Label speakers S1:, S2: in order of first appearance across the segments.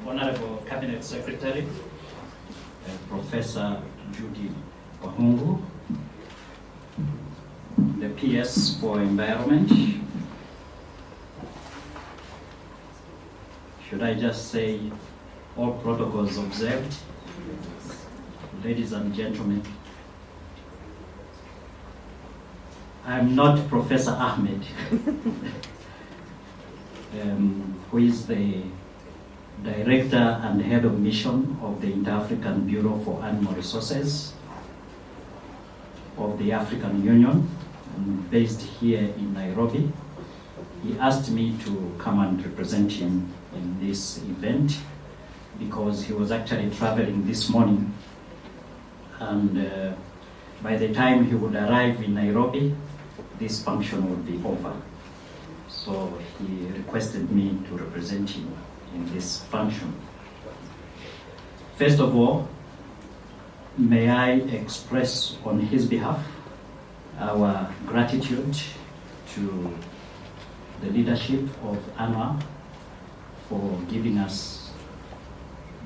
S1: Honorable Cabinet Secretary, Professor Judy Wahungu, the PS for Environment. Should I just say all protocols observed? Ladies and gentlemen, I'm not Professor Ahmed, who is the Director and Head of Mission of the Inter-African Bureau for Animal Resources of the African Union, based here in Nairobi. He asked me to come and represent him in this event because he was actually traveling this morning, and by the time he would arrive in Nairobi, this function would be over. So he requested me to represent him in this function. First of all, may I express on his behalf our gratitude to the leadership of ANAW for giving us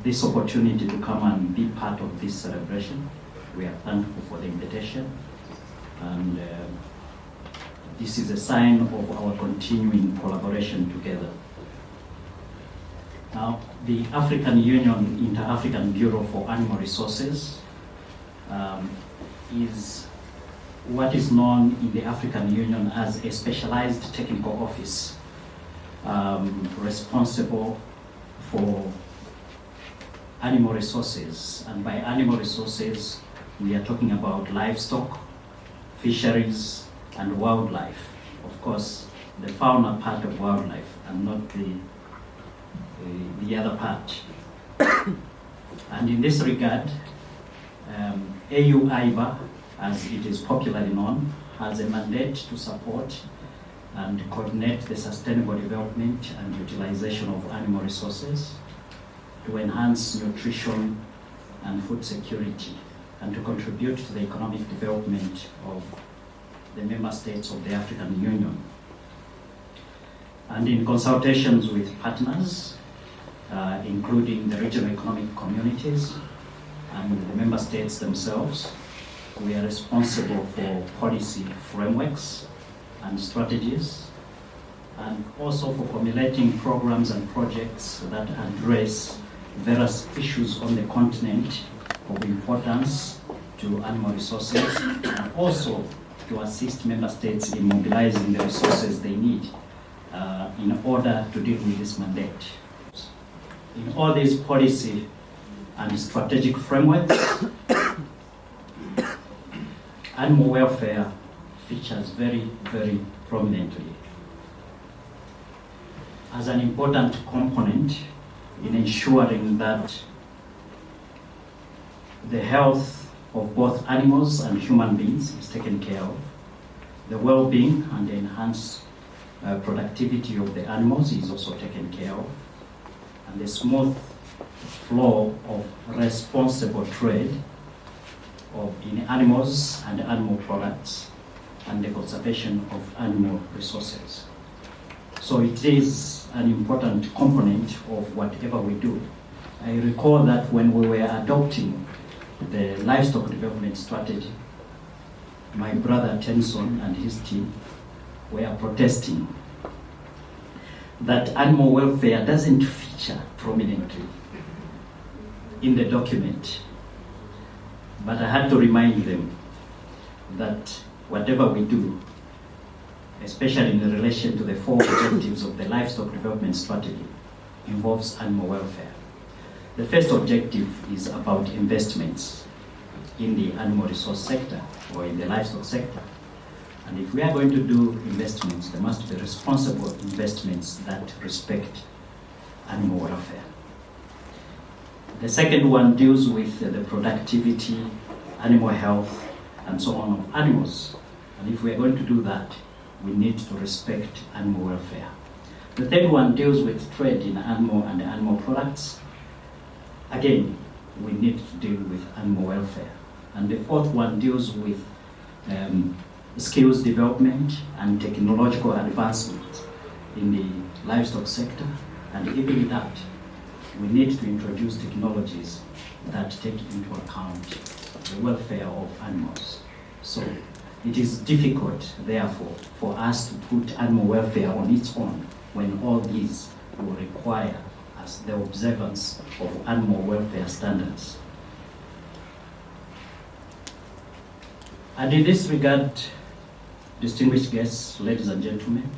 S1: this opportunity to come and be part of this celebration. We are thankful for the invitation, and this is a sign of our continuing collaboration together. Now, the African Union Inter-African Bureau for Animal Resources is what is known in the African Union as a specialized technical office responsible for animal resources. And by animal resources, we are talking about livestock, fisheries, and wildlife. Of course, the fauna part of wildlife and not the other part. And in this regard, AIBAR, as it is popularly known, has a mandate to support and coordinate the sustainable development and utilization of animal resources to enhance nutrition and food security and to contribute to the economic development of the member states of the African Union. And in consultations with partners, including the regional economic communities and the member states themselves, we are responsible for policy frameworks and strategies, and also for formulating programs and projects that address various issues on the continent of importance to animal resources, and also to assist member states in mobilizing the resources they need in order to deal with this mandate. In all these policy and strategic frameworks, animal welfare features very, very prominently as an important component in ensuring that the health of both animals and human beings is taken care of, the well-being and the enhanced productivity of the animals is also taken care of, and the smooth flow of responsible trade in animals and animal products, and the conservation of animal resources. So it is an important component of whatever we do. I recall that when we were adopting the livestock development strategy, my brother Tenson and his team were protesting that animal welfare doesn't feature prominently in the document. But I had to remind them that whatever we do, especially in relation to the 4 objectives of the livestock development strategy, involves animal welfare. The first objective is about investments in the animal resource sector or in the livestock sector. And if we are going to do investments, there must be responsible investments that respect animal welfare. The second one deals with the productivity, animal health, and so on of animals. And if we are going to do that, we need to respect animal welfare. The third one deals with trade in animal and animal products. Again, we need to deal with animal welfare. And the fourth one deals with skills development and technological advancement in the livestock sector. And even that, we need to introduce technologies that take into account the welfare of animals. So it is difficult, therefore, for us to put animal welfare on its own when all these will require as the observance of animal welfare standards. And in this regard, distinguished guests, ladies and gentlemen,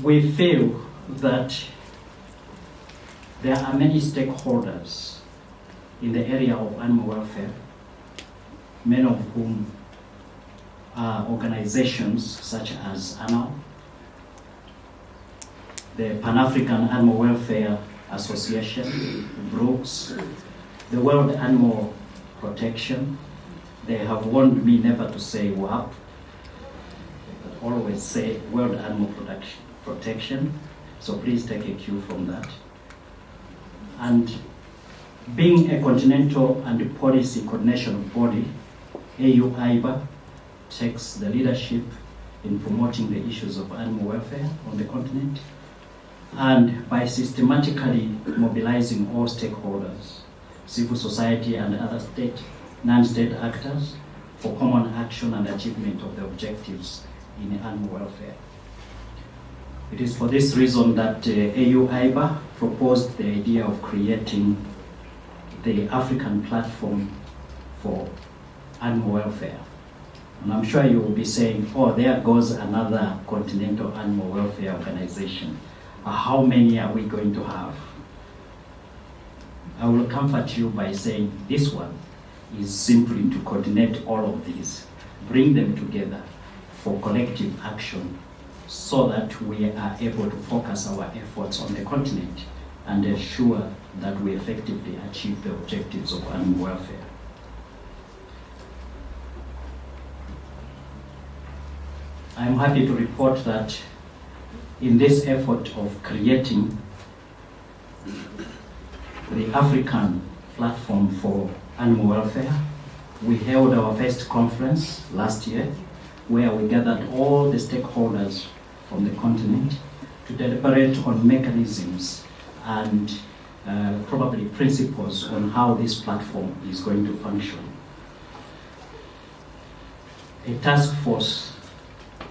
S1: we feel that there are many stakeholders in the area of animal welfare, many of whom are organizations such as ANAW, the Pan-African Animal Welfare Association, Brooks, the World Animal Protection. They have warned me never to say WAP, but always say World Animal Protection. So please take a cue from that. And being a continental and policy coordination body, AIBAR takes the leadership in promoting the issues of animal welfare on the continent, and by systematically mobilizing all stakeholders, civil society and other non-state actors for common action and achievement of the objectives in animal welfare. It is for this reason that AIBAR proposed the idea of creating the African platform for animal welfare. And I'm sure you will be saying, oh, there goes another continental animal welfare organization. How many are we going to have? I will comfort you by saying this one is simply to coordinate all of these, bring them together for collective action so that we are able to focus our efforts on the continent and ensure that we effectively achieve the objectives of animal welfare. I am happy to report that in this effort of creating the African platform for animal welfare, we held our first conference last year where we gathered all the stakeholders from the continent to deliberate on mechanisms and probably principles on how this platform is going to function. A task force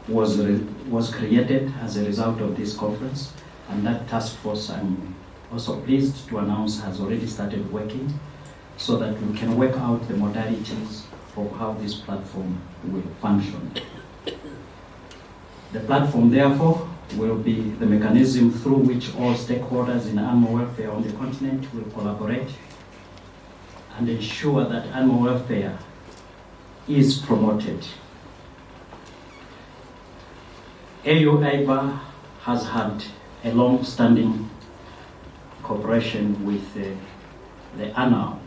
S1: was created as a result of this conference, and that task force, I'm also pleased to announce, has already started working so that we can work out the modalities of how this platform will function. The platform, therefore, will be the mechanism through which all stakeholders in animal welfare on the continent will collaborate and ensure that animal welfare is promoted. AIBAR has had a long-standing cooperation with the ANAW.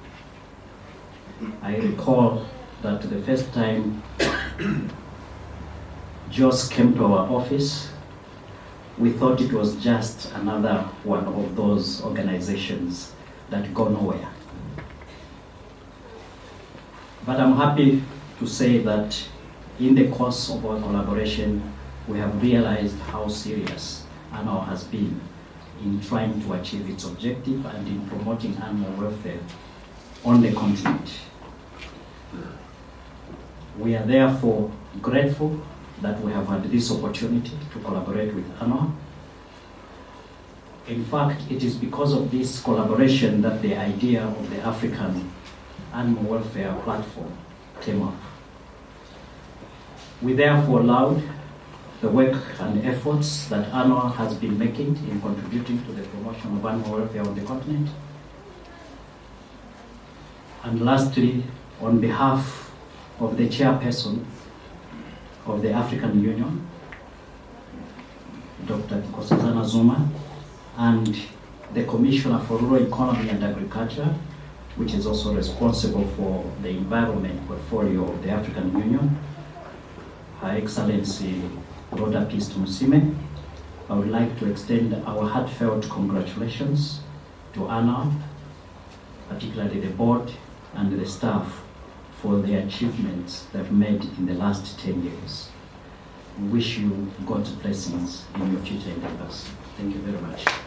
S1: I recall that the first time Jos came to our office, we thought it was just another one of those organizations that go nowhere. But I'm happy to say that in the course of our collaboration, we have realized how serious ANAW has been in trying to achieve its objective and in promoting animal welfare on the continent. We are therefore grateful that we have had this opportunity to collaborate with ANAW. In fact, it is because of this collaboration that the idea of the African Animal Welfare Platform came up. We therefore allowed the work and efforts that ANAW has been making in contributing to the promotion of animal welfare on the continent. And lastly, on behalf of the chairperson of the African Union, Dr. Nkosazana Zuma, and the Commissioner for Rural Economy and Agriculture, which is also responsible for the environment portfolio of the African Union, Her Excellency Rhoda Peace Musime, I would like to extend our heartfelt congratulations to ANAW, particularly the board and the staff, for the achievements they've made in the last 10 years. We wish you God's blessings in your future endeavors. Thank you very much. much.